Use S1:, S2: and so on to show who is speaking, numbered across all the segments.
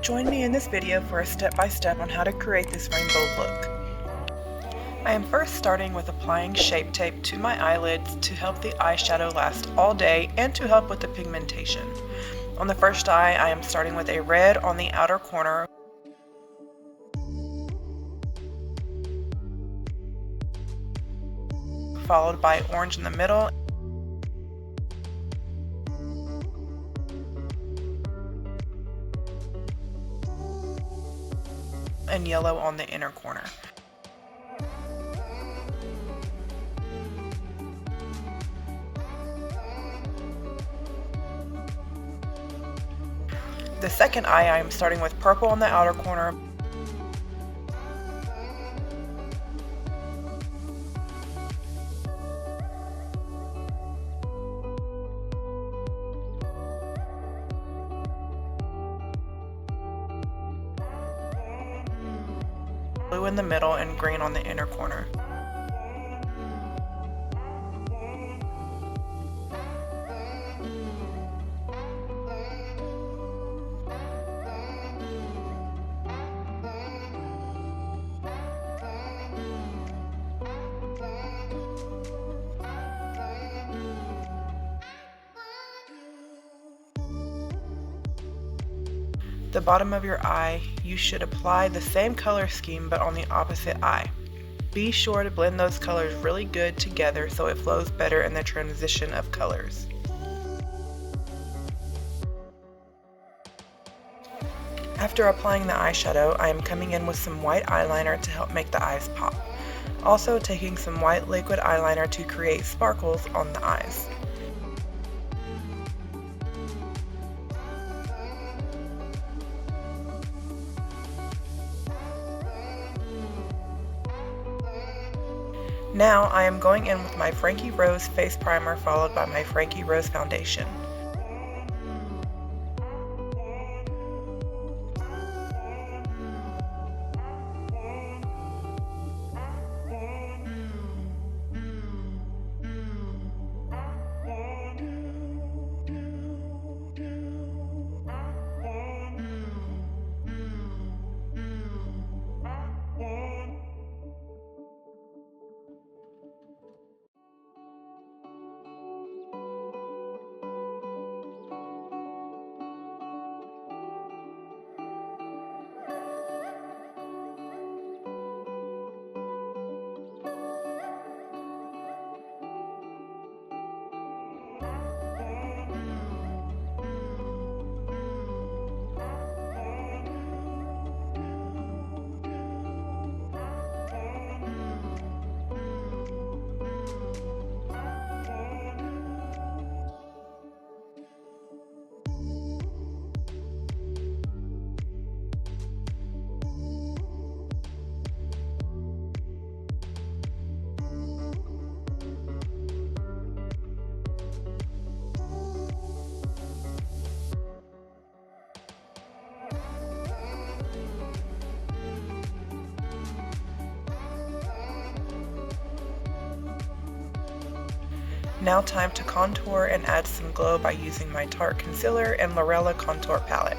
S1: Join me in this video for a step-by-step on how to create this rainbow look. I am first starting with applying Shape Tape to my eyelids to help the eyeshadow last all day and to help with the pigmentation. On the first eye, I am starting with a red on the outer corner, followed by orange in the middle, and yellow on the inner corner. The second eye, I am starting with purple on the outer corner, blue in the middle, and green on the inner corner. The bottom of your eye, you should apply the same color scheme but on the opposite eye. Be sure to blend those colors really good together so it flows better in the transition of colors. After applying the eyeshadow, I am coming in with some white eyeliner to help make the eyes pop. Also taking some white liquid eyeliner to create sparkles on the eyes. Now I am going in with my Frankie Rose face primer followed by my Frankie Rose foundation. Now time to contour and add some glow by using my Tarte Concealer and Lorella Contour Palette.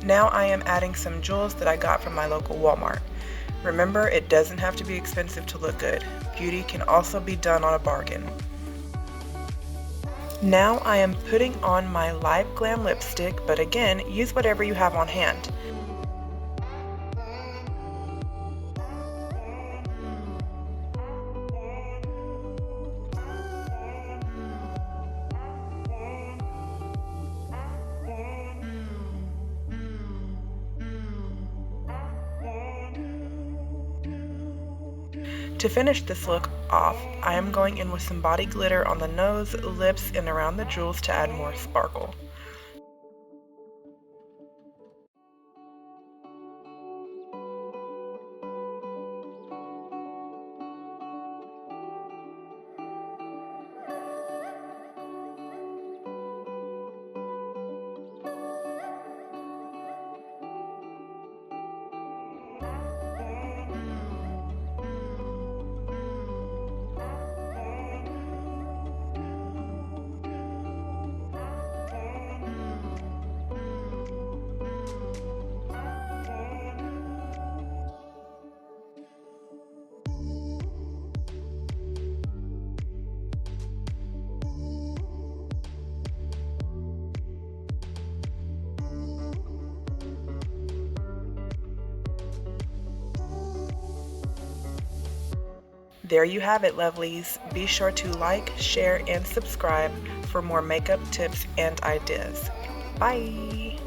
S1: Now I am adding some jewels that I got from my local Walmart. Remember, it doesn't have to be expensive to look good. Beauty can also be done on a bargain. Now I am putting on my Live Glam lipstick, but again, use whatever you have on hand. To finish this look off, I am going in with some body glitter on the nose, lips, and around the jewels to add more sparkle. There you have it, lovelies. Be sure to like, share, and subscribe for more makeup tips and ideas. Bye!